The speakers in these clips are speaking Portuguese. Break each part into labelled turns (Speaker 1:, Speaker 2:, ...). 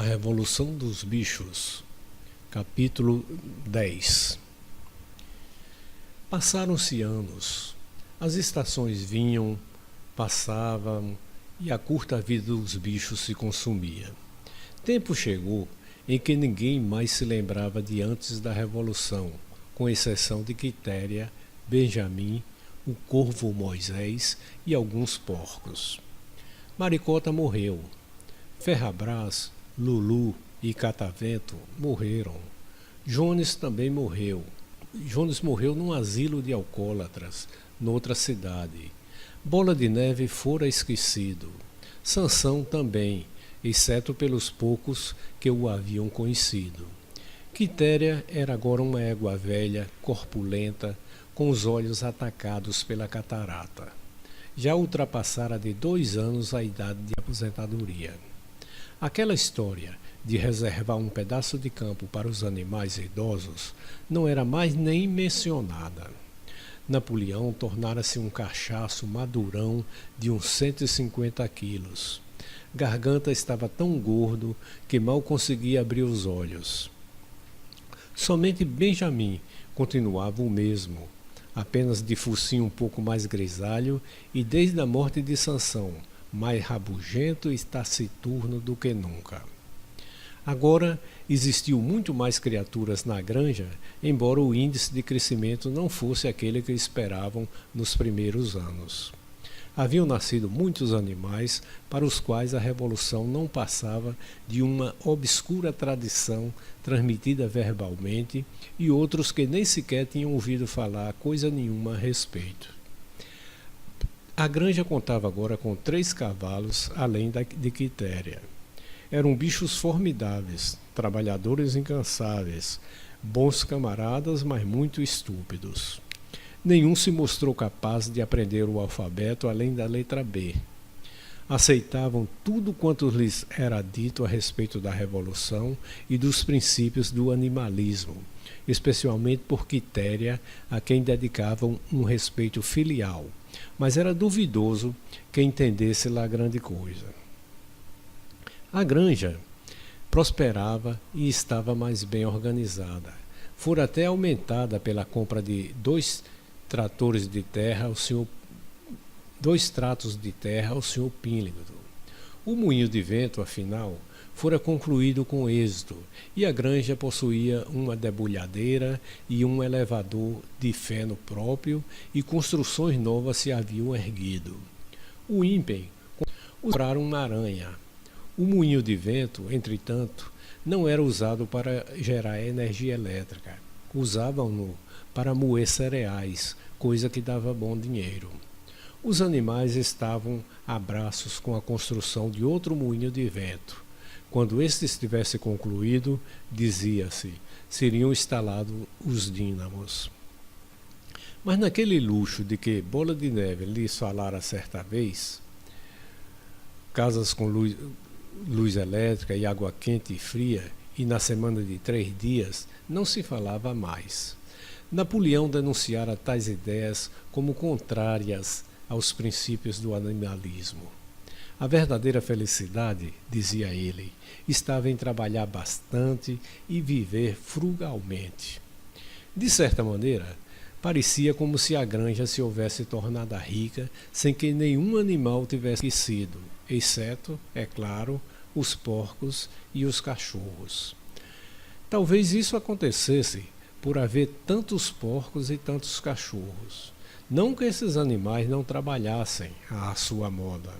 Speaker 1: A Revolução dos Bichos, capítulo 10. Passaram-se anos. As estações vinham, passavam e a curta vida dos bichos se consumia. Tempo chegou em que ninguém mais se lembrava de antes da Revolução, com exceção de Quitéria, Benjamin, o corvo Moisés e alguns porcos. Maricota morreu. Ferrabras, Lulu e Catavento morreram. Jones também morreu. Jones morreu num asilo de alcoólatras, noutra cidade. Bola de Neve fora esquecido. Sansão também, exceto pelos poucos que o haviam conhecido. Quitéria era agora uma égua velha, corpulenta, com os olhos atacados pela catarata. Já ultrapassara de 2 anos a idade de aposentadoria. Aquela história de reservar um pedaço de campo para os animais idosos não era mais nem mencionada. Napoleão tornara-se um cachaço madurão de uns 150 quilos. Garganta estava tão gordo que mal conseguia abrir os olhos. Somente Benjamin continuava o mesmo, apenas de focinho um pouco mais grisalho e desde a morte de Sansão, mais rabugento e taciturno do que nunca. Agora existiam muito mais criaturas na granja, embora o índice de crescimento não fosse aquele que esperavam nos primeiros anos. Haviam nascido muitos animais para os quais a revolução não passava de uma obscura tradição transmitida verbalmente e outros que nem sequer tinham ouvido falar coisa nenhuma a respeito. A granja contava agora com 3 cavalos, além de Quitéria. Eram bichos formidáveis, trabalhadores incansáveis, bons camaradas, mas muito estúpidos. Nenhum se mostrou capaz de aprender o alfabeto além da letra B. Aceitavam tudo quanto lhes era dito a respeito da Revolução e dos princípios do animalismo, especialmente por Quitéria, a quem dedicavam um respeito filial, mas era duvidoso que entendesse lá grande coisa. A granja prosperava e estava mais bem organizada. Fora até aumentada pela compra de 2 tratores de terra ao senhor 2 tratos de terra ao senhor Pílingro. O moinho de vento, afinal, fora concluído com êxito, e a granja possuía uma debulhadeira e um elevador de feno próprio, e construções novas se haviam erguido. O ímpen compraram uma aranha. O moinho de vento, entretanto, não era usado para gerar energia elétrica. Usavam-no para moer cereais, coisa que dava bom dinheiro. Os animais estavam a braços com a construção de outro moinho de vento. Quando este estivesse concluído, dizia-se, seriam instalados os dínamos. Mas naquele luxo de que Bola de Neve lhes falara certa vez, casas com luz elétrica e água quente e fria, e na semana de 3 dias, não se falava mais. Napoleão denunciara tais ideias como contrárias aos princípios do animalismo. A verdadeira felicidade, dizia ele, estava em trabalhar bastante e viver frugalmente. De certa maneira, parecia como se a granja se houvesse tornado rica sem que nenhum animal tivesse sido, exceto, é claro, os porcos e os cachorros. Talvez isso acontecesse por haver tantos porcos e tantos cachorros. Não que esses animais não trabalhassem à sua moda.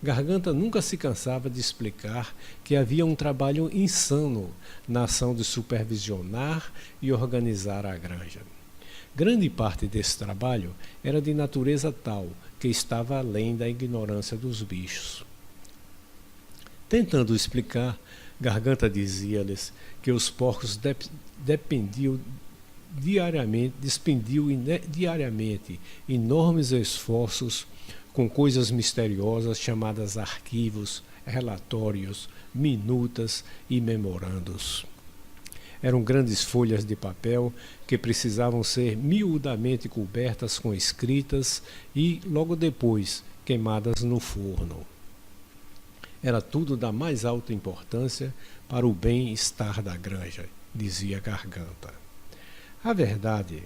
Speaker 1: Garganta nunca se cansava de explicar que havia um trabalho insano na ação de supervisionar e organizar a granja. Grande parte desse trabalho era de natureza tal que estava além da ignorância dos bichos. Tentando explicar, Garganta dizia-lhes que os porcos despendiam diariamente enormes esforços com coisas misteriosas chamadas arquivos, relatórios, minutas e memorandos. Eram grandes folhas de papel que precisavam ser miudamente cobertas com escritas e, logo depois, queimadas no forno. era tudo da mais alta importância para o bem-estar da granja, dizia Garganta. A verdade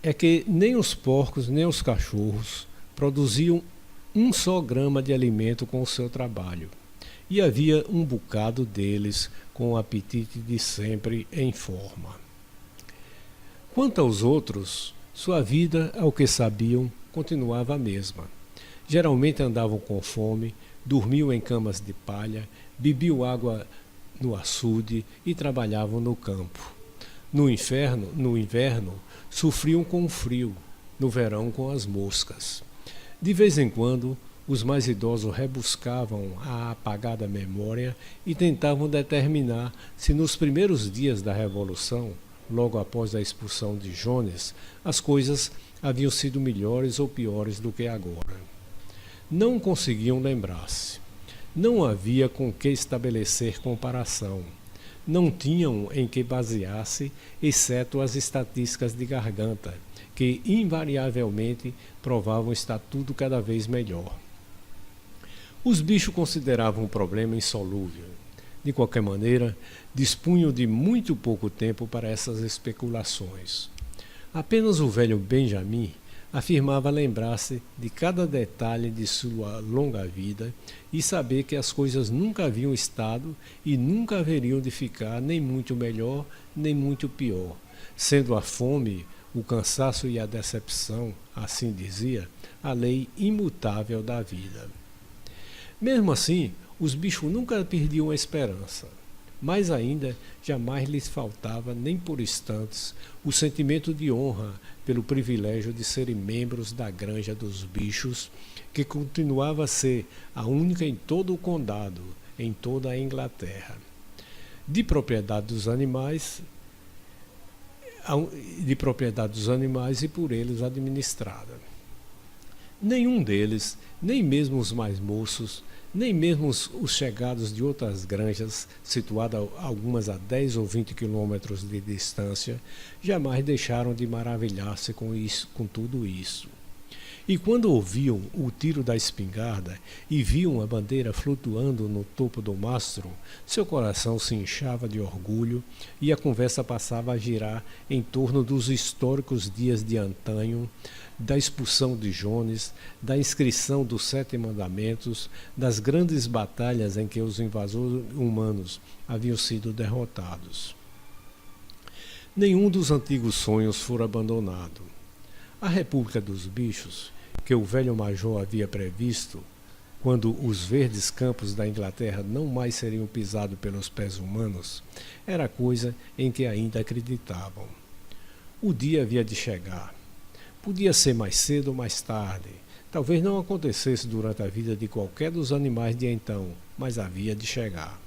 Speaker 1: é que nem os porcos nem os cachorros produziam um só grama de alimento com o seu trabalho, e havia um bocado deles com o apetite de sempre em forma. Quanto aos outros, sua vida, ao que sabiam, continuava a mesma. Geralmente andavam com fome, dormiam em camas de palha, bebiam água no açude e trabalhavam no campo. No inverno, sofriam com o frio, no verão com as moscas. De vez em quando, os mais idosos rebuscavam a apagada memória e tentavam determinar se nos primeiros dias da Revolução, logo após a expulsão de Jones, as coisas haviam sido melhores ou piores do que agora. Não conseguiam lembrar-se. Não havia com que estabelecer comparação. Não tinham em que basear-se, exceto as estatísticas de Garganta, que invariavelmente provavam estar tudo cada vez melhor. Os bichos consideravam o problema insolúvel. De qualquer maneira, dispunham de muito pouco tempo para essas especulações. Apenas o velho Benjamin afirmava lembrar-se de cada detalhe de sua longa vida e saber que as coisas nunca haviam estado e nunca haveriam de ficar nem muito melhor nem muito pior, sendo a fome, o cansaço e a decepção, assim dizia, a lei imutável da vida. Mesmo assim, os bichos nunca perdiam a esperança. Mais ainda, jamais lhes faltava, nem por instantes, o sentimento de honra pelo privilégio de serem membros da granja dos bichos, que continuava a ser a única em todo o condado, em toda a Inglaterra. De propriedade dos animais e por eles administrada. Nenhum deles, nem mesmo os mais moços, nem mesmo os chegados de outras granjas, situadas algumas a 10 ou 20 quilômetros de distância, jamais deixaram de maravilhar-se com tudo isso. E quando ouviam o tiro da espingarda e viam a bandeira flutuando no topo do mastro, seu coração se inchava de orgulho e a conversa passava a girar em torno dos históricos dias de antanho, da expulsão de Jones, da inscrição dos 7 mandamentos, das grandes batalhas em que os invasores humanos haviam sido derrotados. Nenhum dos antigos sonhos fora abandonado. A República dos Bichos, que o velho major havia previsto, quando os verdes campos da Inglaterra não mais seriam pisados pelos pés humanos, era coisa em que ainda acreditavam. O dia havia de chegar. Podia ser mais cedo ou mais tarde. Talvez não acontecesse durante a vida de qualquer dos animais de então, mas havia de chegar.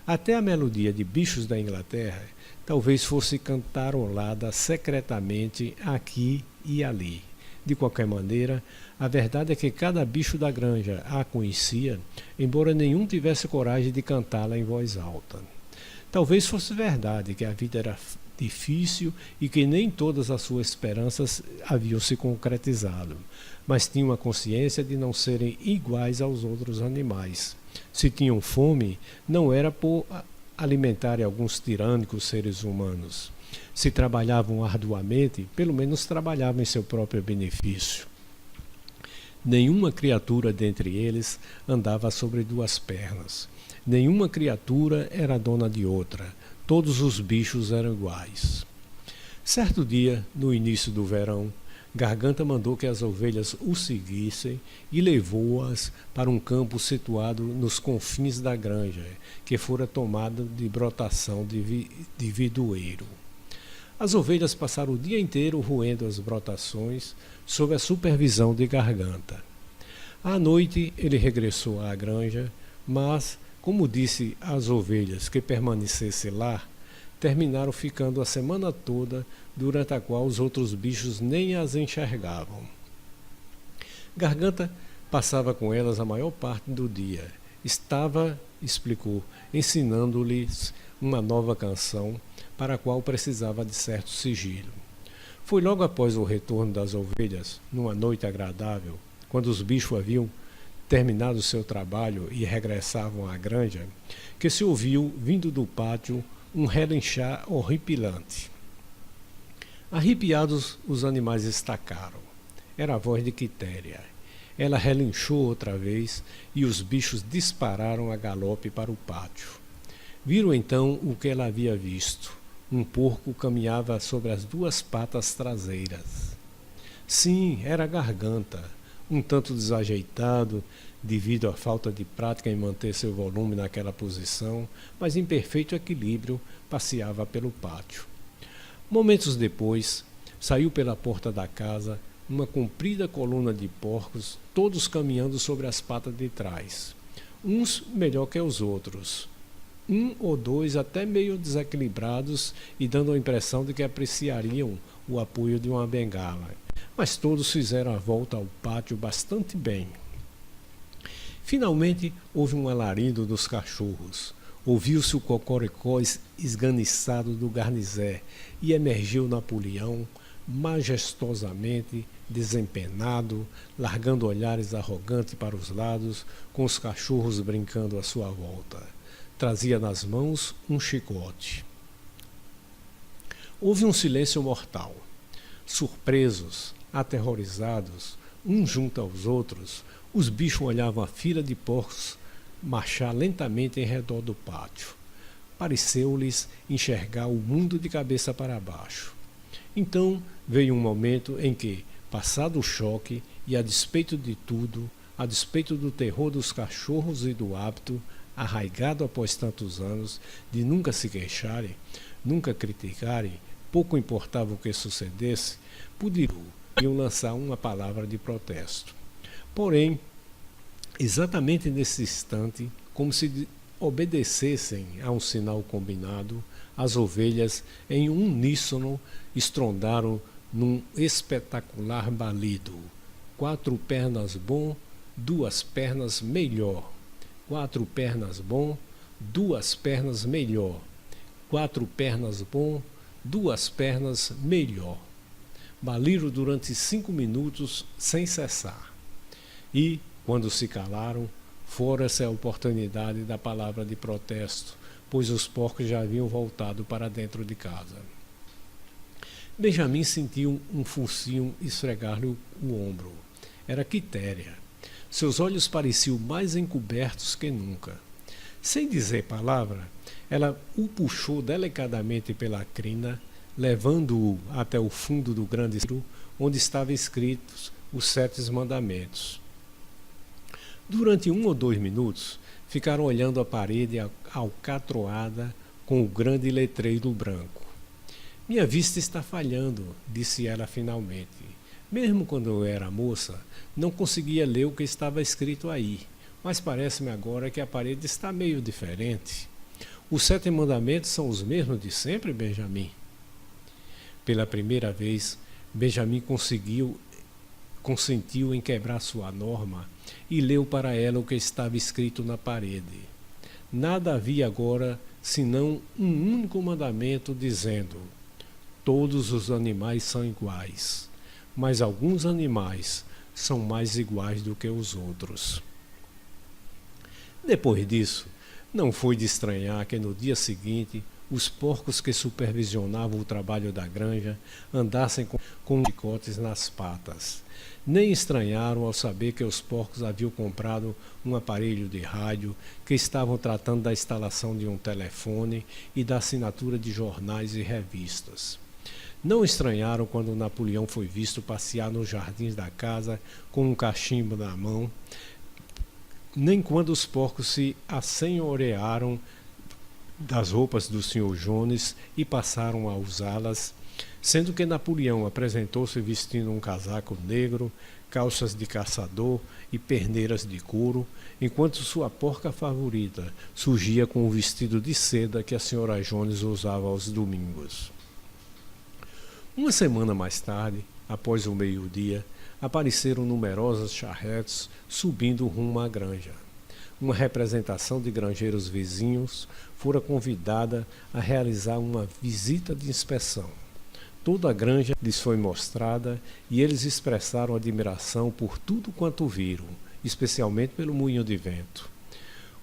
Speaker 1: Até a melodia de Bichos da Inglaterra talvez fosse cantarolada secretamente aqui e ali. De qualquer maneira, a verdade é que cada bicho da granja a conhecia, embora nenhum tivesse coragem de cantá-la em voz alta. Talvez fosse verdade que a vida era difícil e que nem todas as suas esperanças haviam se concretizado, mas tinham a consciência de não serem iguais aos outros animais. Se tinham fome, não era por alimentarem alguns tirânicos seres humanos. Se trabalhavam arduamente, pelo menos trabalhavam em seu próprio benefício. Nenhuma criatura dentre eles andava sobre 2 pernas. Nenhuma criatura era dona de outra. Todos os bichos eram iguais. Certo dia, no início do verão, Garganta mandou que as ovelhas o seguissem e levou-as para um campo situado nos confins da granja, que fora tomado de brotação de vidoeiro. As ovelhas passaram o dia inteiro roendo as brotações sob a supervisão de Garganta. À noite ele regressou à granja, mas, como disse às ovelhas que permanecesse lá, terminaram ficando a semana toda, durante a qual os outros bichos nem as enxergavam. Garganta passava com elas a maior parte do dia. Estava, explicou, ensinando-lhes uma nova canção, para a qual precisava de certo sigilo. Foi logo após o retorno das ovelhas, numa noite agradável, quando os bichos haviam terminado seu trabalho e regressavam à granja, que se ouviu, vindo do pátio, um relinchar horripilante. Arrepiados, os animais estacaram. Era a voz de Quitéria. Ela relinchou outra vez e os bichos dispararam a galope para o pátio. Viram então o que ela havia visto. Um porco caminhava sobre as duas patas traseiras. Sim, era a Garganta, um tanto desajeitado devido à falta de prática em manter seu volume naquela posição, mas em perfeito equilíbrio, passeava pelo pátio. Momentos depois, saiu pela porta da casa uma comprida coluna de porcos, todos caminhando sobre as patas de trás. Uns melhor que os outros. Um ou dois até meio desequilibrados e dando a impressão de que apreciariam o apoio de uma bengala. Mas todos fizeram a volta ao pátio bastante bem. Finalmente houve um alarido dos cachorros. Ouviu-se o cocoricó esganiçado do garnizé e emergiu Napoleão, majestosamente desempenado, largando olhares arrogantes para os lados, com os cachorros brincando à sua volta. Trazia nas mãos um chicote. Houve um silêncio mortal. Surpresos, aterrorizados, uns junto aos outros, os bichos olhavam a fila de porcos marchar lentamente em redor do pátio. Pareceu-lhes enxergar o mundo de cabeça para baixo. Então veio um momento em que, passado o choque e a despeito de tudo, a despeito do terror dos cachorros e do hábito, arraigado após tantos anos, de nunca se queixarem, nunca criticarem, pouco importava o que sucedesse, poderiam lançar uma palavra de protesto. Porém, exatamente nesse instante, como se obedecessem a um sinal combinado, as ovelhas, em uníssono, estrondaram num espetacular balido. 4 pernas bom, 2 pernas melhor. 4 pernas bom, 2 pernas melhor. 4 pernas bom, 2 pernas melhor. Baliram durante 5 minutos sem cessar. E, quando se calaram, fora-se a oportunidade da palavra de protesto, pois os porcos já haviam voltado para dentro de casa. Benjamin sentiu um focinho esfregar-lhe o ombro. Era Quitéria. Seus olhos pareciam mais encobertos que nunca. Sem dizer palavra, ela o puxou delicadamente pela crina, levando-o até o fundo do grande livro, onde estavam escritos os 7 mandamentos. Durante 1 ou 2 minutos, ficaram olhando a parede alcatroada com o grande letreiro branco. Minha vista está falhando, disse ela finalmente. Mesmo quando eu era moça, não conseguia ler o que estava escrito aí, mas parece-me agora que a parede está meio diferente. Os 7 mandamentos são os mesmos de sempre, Benjamin? Pela primeira vez, Benjamin consentiu em quebrar sua norma e leu para ela o que estava escrito na parede. Nada havia agora senão um único mandamento dizendo: todos os animais são iguais, mas alguns animais são mais iguais do que os outros. Depois disso, não foi de estranhar que no dia seguinte os porcos que supervisionavam o trabalho da granja andassem com chicotes nas patas. Nem estranharam ao saber que os porcos haviam comprado um aparelho de rádio, que estavam tratando da instalação de um telefone e da assinatura de jornais e revistas. Não estranharam quando Napoleão foi visto passear nos jardins da casa com um cachimbo na mão, nem quando os porcos se assenhorearam das roupas do Sr. Jones e passaram a usá-las, sendo que Napoleão apresentou-se vestindo um casaco negro, calças de caçador e perneiras de couro, enquanto sua porca favorita surgia com o vestido de seda que a Sra. Jones usava aos domingos. Uma semana mais tarde, após o meio-dia, apareceram numerosas charretes subindo rumo à granja. Uma representação de granjeiros vizinhos fora convidada a realizar uma visita de inspeção. Toda a granja lhes foi mostrada e eles expressaram admiração por tudo quanto viram especialmente pelo moinho de vento.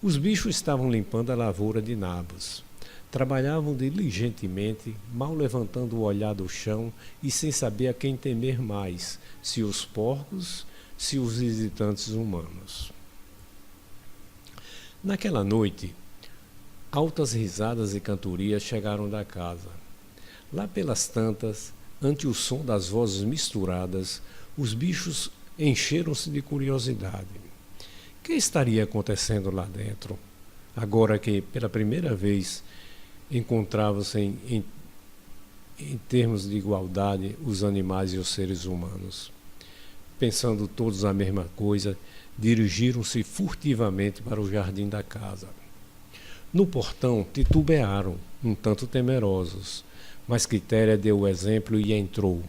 Speaker 1: Os bichos estavam limpando a lavoura de nabos. Trabalhavam diligentemente, mal levantando o olhar do chão e sem saber a quem temer mais, se os porcos, se os visitantes humanos. Naquela noite, altas risadas e cantorias chegaram da casa. Lá pelas tantas, ante o som das vozes misturadas, os bichos encheram-se de curiosidade. Que estaria acontecendo lá dentro, agora que, pela primeira vez, encontravam-se em termos de igualdade os animais e os seres humanos? Pensando todos a mesma coisa, dirigiram-se furtivamente para o jardim da casa. No portão titubearam, um tanto temerosos, mas Quitéria deu o exemplo e entrou.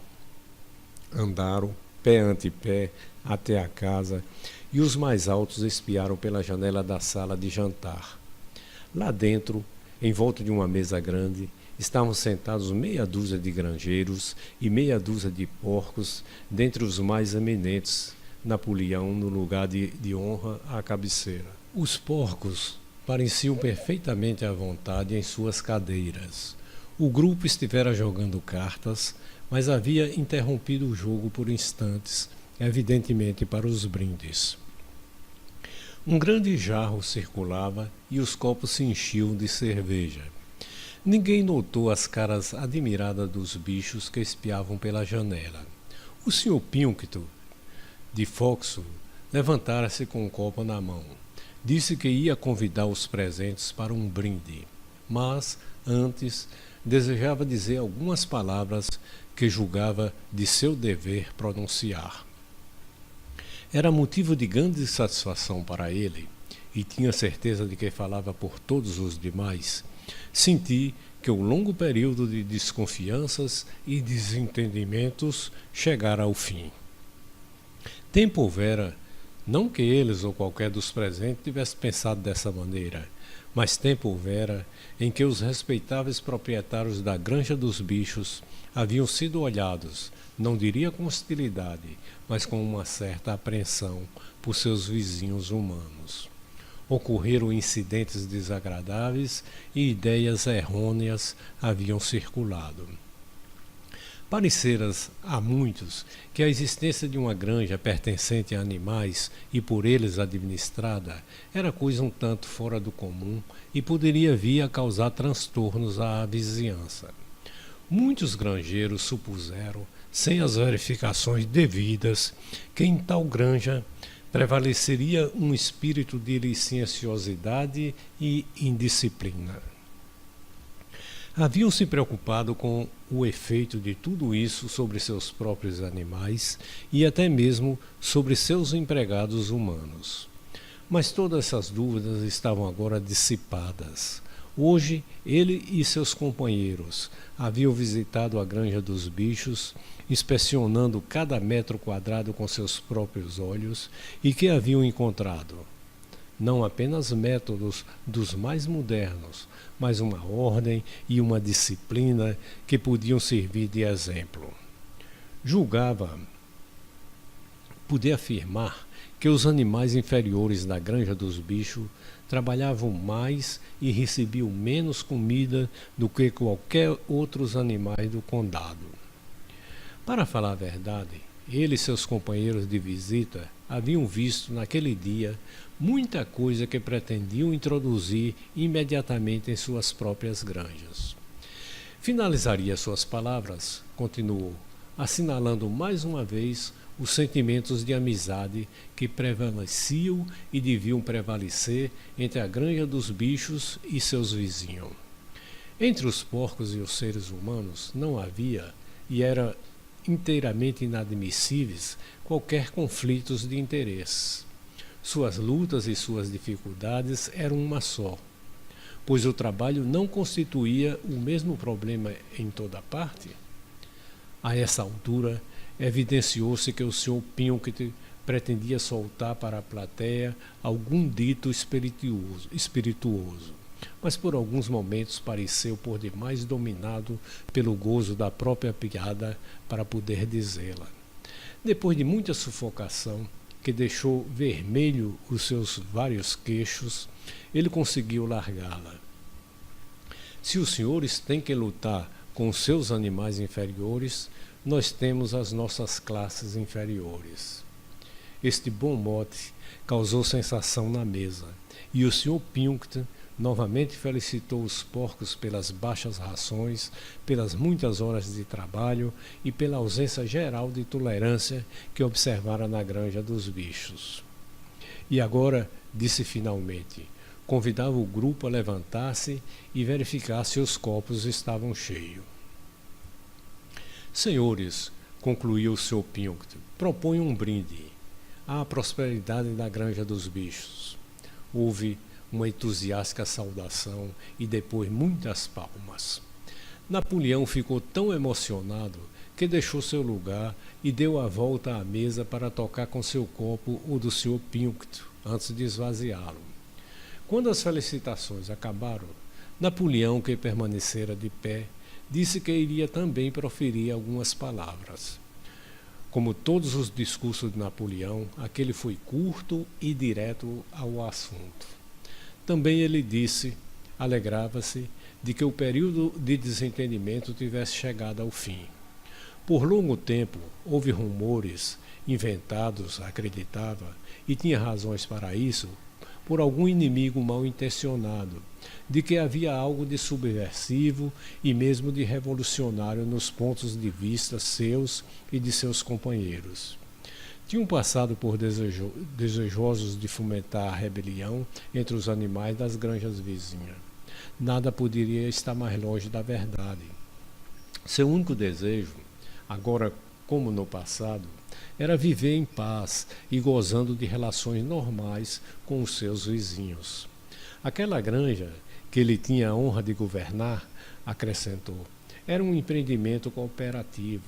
Speaker 1: Andaram, pé ante pé, até a casa, e os mais altos espiaram pela janela da sala de jantar. Lá dentro, em volta de uma mesa grande, estavam sentados meia dúzia de granjeiros e meia dúzia de porcos, dentre os mais eminentes, Napoleão no lugar de honra à cabeceira. Os porcos pareciam perfeitamente à vontade em suas cadeiras. O grupo estivera jogando cartas, mas havia interrompido o jogo por instantes, evidentemente para os brindes. Um grande jarro circulava e os copos se enchiam de cerveja. Ninguém notou as caras admiradas dos bichos que espiavam pela janela. O Sr. Pilkington, de Foxhole, levantara-se com um copo na mão. Disse que ia convidar os presentes para um brinde, mas, antes, desejava dizer algumas palavras que julgava de seu dever pronunciar. Era motivo de grande satisfação para ele, e tinha certeza de que falava por todos os demais. Senti que o longo período de desconfianças e desentendimentos chegara ao fim. Tempo houvera, não que eles ou qualquer dos presentes tivesse pensado dessa maneira, mas tempo houvera em que os respeitáveis proprietários da Granja dos Bichos haviam sido olhados, não diria com hostilidade, mas com uma certa apreensão por seus vizinhos humanos. Ocorreram incidentes desagradáveis e ideias errôneas haviam circulado. Parecera a muitos que a existência de uma granja pertencente a animais e por eles administrada era coisa um tanto fora do comum e poderia vir a causar transtornos à vizinhança. Muitos granjeiros supuseram, sem as verificações devidas, que em tal granja prevaleceria um espírito de licenciosidade e indisciplina. Haviam se preocupado com o efeito de tudo isso sobre seus próprios animais e até mesmo sobre seus empregados humanos. Mas todas essas dúvidas estavam agora dissipadas. Hoje, ele e seus companheiros haviam visitado a Granja dos Bichos, inspecionando cada metro quadrado com seus próprios olhos, e que haviam encontrado não apenas métodos dos mais modernos, mas uma ordem e uma disciplina que podiam servir de exemplo. Julgava poder afirmar que os animais inferiores da Granja dos Bichos trabalhavam mais e recebiam menos comida do que qualquer outros animais do condado. Para falar a verdade, ele e seus companheiros de visita haviam visto naquele dia muita coisa que pretendiam introduzir imediatamente em suas próprias granjas. Finalizaria suas palavras, continuou, assinalando mais uma vez os sentimentos de amizade que prevaleciam e deviam prevalecer entre a Granja dos Bichos e seus vizinhos. Entre os porcos e os seres humanos não havia, e era inteiramente inadmissíveis, qualquer conflitos de interesses. Suas lutas e suas dificuldades eram uma só, pois o trabalho não constituía o mesmo problema em toda parte. A essa altura, evidenciou-se que o Sr. Pilkington pretendia soltar para a plateia algum dito espirituoso, mas por alguns momentos pareceu por demais dominado pelo gozo da própria piada para poder dizê-la. Depois de muita sufocação, que deixou vermelho os seus vários queixos, ele conseguiu largá-la. Se os senhores têm que lutar com os seus animais inferiores, nós temos as nossas classes inferiores. Este bom mote causou sensação na mesa, e o Sr. Pilkington novamente felicitou os porcos pelas baixas rações, pelas muitas horas de trabalho e pela ausência geral de tolerância que observara na granja dos bichos. E agora, disse finalmente, convidava o grupo a levantar-se e verificar se os copos estavam cheios. Senhores, concluiu o Sr. Pilkington, proponho um brinde à prosperidade da granja dos bichos. Houve uma entusiástica saudação e depois muitas palmas. Napoleão ficou tão emocionado que deixou seu lugar e deu a volta à mesa para tocar com seu copo o do Sr. Pilkington antes de esvaziá-lo. Quando as felicitações acabaram, Napoleão, que permanecera de pé, disse que iria também proferir algumas palavras. Como todos os discursos de Napoleão, aquele foi curto e direto ao assunto. Também ele disse, alegrava-se, de que o período de desentendimento tivesse chegado ao fim. Por longo tempo, houve rumores, inventados, acreditava, e tinha razões para isso, por algum inimigo mal intencionado, de que havia algo de subversivo e mesmo de revolucionário nos pontos de vista seus e de seus companheiros. Tinham passado por desejosos de fomentar a rebelião entre os animais das granjas vizinhas. Nada poderia estar mais longe da verdade. Seu único desejo, agora como no passado, era viver em paz e gozando de relações normais com os seus vizinhos. Aquela granja que ele tinha a honra de governar, acrescentou, era um empreendimento cooperativo.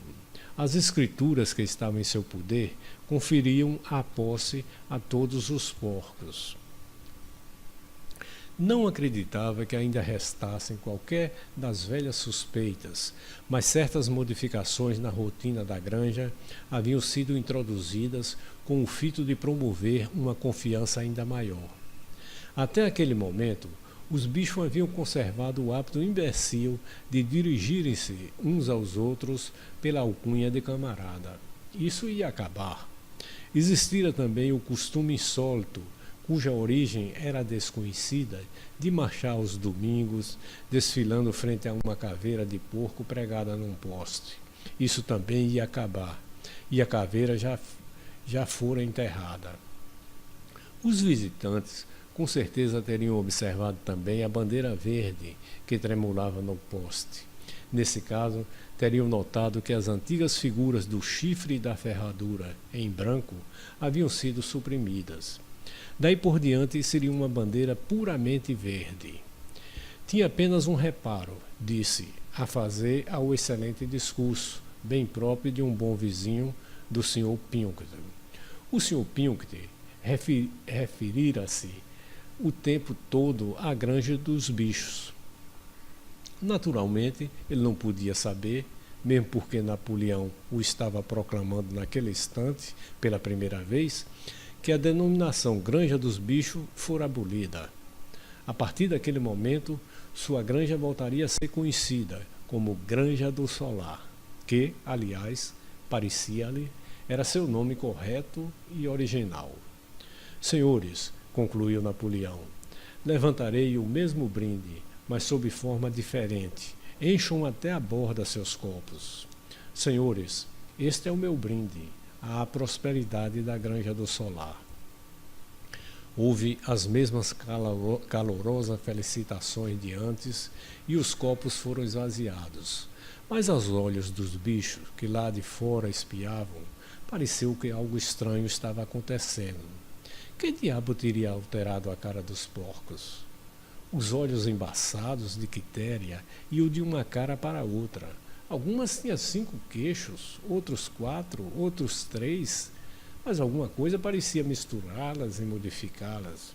Speaker 1: As escrituras que estavam em seu poder conferiam a posse a todos os porcos. Não acreditava que ainda restassem qualquer das velhas suspeitas, mas certas modificações na rotina da granja haviam sido introduzidas com o fito de promover uma confiança ainda maior. Até aquele momento, os bichos haviam conservado o hábito imbecil de dirigirem-se uns aos outros pela alcunha de camarada. Isso ia acabar. Existira também o costume insólito, cuja origem era desconhecida, de marchar aos domingos, desfilando frente a uma caveira de porco pregada num poste. Isso também ia acabar, e a caveira já fora enterrada. Os visitantes com certeza teriam observado também a bandeira verde que tremulava no poste. Nesse caso, teriam notado que as antigas figuras do chifre e da ferradura, em branco, haviam sido suprimidas. Daí por diante seria uma bandeira puramente verde. Tinha apenas um reparo, disse, a fazer ao excelente discurso, bem próprio de um bom vizinho do Sr. Pilkington. O Sr. Pilkington referira-se o tempo todo à granja dos bichos. Naturalmente, ele não podia saber, mesmo porque Napoleão o estava proclamando naquele instante, pela primeira vez, que a denominação Granja dos Bichos fora abolida. A partir daquele momento, sua granja voltaria a ser conhecida como Granja do Solar, que, aliás, parecia-lhe, era seu nome correto e original. Senhores, concluiu Napoleão, levantarei o mesmo brinde, mas sob forma diferente. Encham até a borda seus copos. Senhores, este é o meu brinde, à prosperidade da Granja do Solar. Houve as mesmas calorosas felicitações de antes e os copos foram esvaziados. Mas aos olhos dos bichos que lá de fora espiavam, pareceu que algo estranho estava acontecendo. Que diabo teria alterado a cara dos porcos? Os olhos embaçados de Quitéria iam de uma cara para outra. Algumas tinham 5 queixos, outros 4, outros 3, mas alguma coisa parecia misturá-las e modificá-las.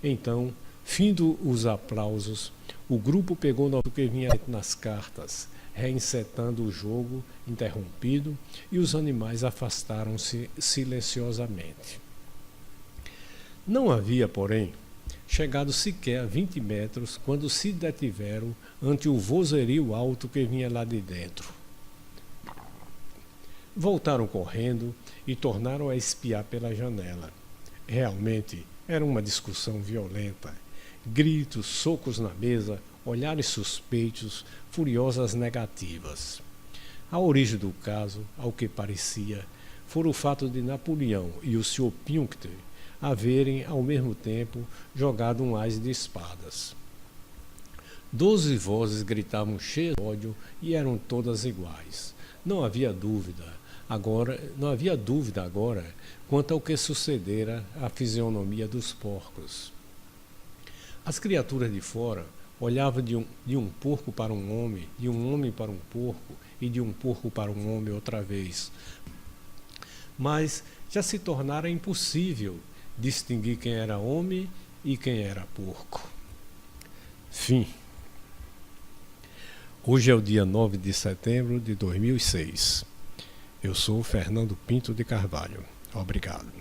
Speaker 1: Então, findo os aplausos, o grupo pegou no que vinha nas cartas, reencetando o jogo interrompido, e os animais afastaram-se silenciosamente. Não havia, porém, chegado sequer a 20 metros quando se detiveram ante o vozerio alto que vinha lá de dentro. Voltaram correndo e tornaram a espiar pela janela. Realmente era uma discussão violenta. Gritos, socos na mesa, olhares suspeitos, furiosas negativas. A origem do caso, ao que parecia, fora o fato de Napoleão e o Sr. Pinckney haverem, ao mesmo tempo, jogado um ás de espadas. 12 vozes gritavam cheias de ódio e eram todas iguais. Não havia dúvida agora quanto ao que sucedera à fisionomia dos porcos. As criaturas de fora olhavam de um porco para um homem, de um homem para um porco e de um porco para um homem outra vez. Mas já se tornara impossível distinguir quem era homem e quem era porco. Fim. Hoje é o dia 9 de setembro de 2006. Eu sou Fernando Pinto de Carvalho. Obrigado.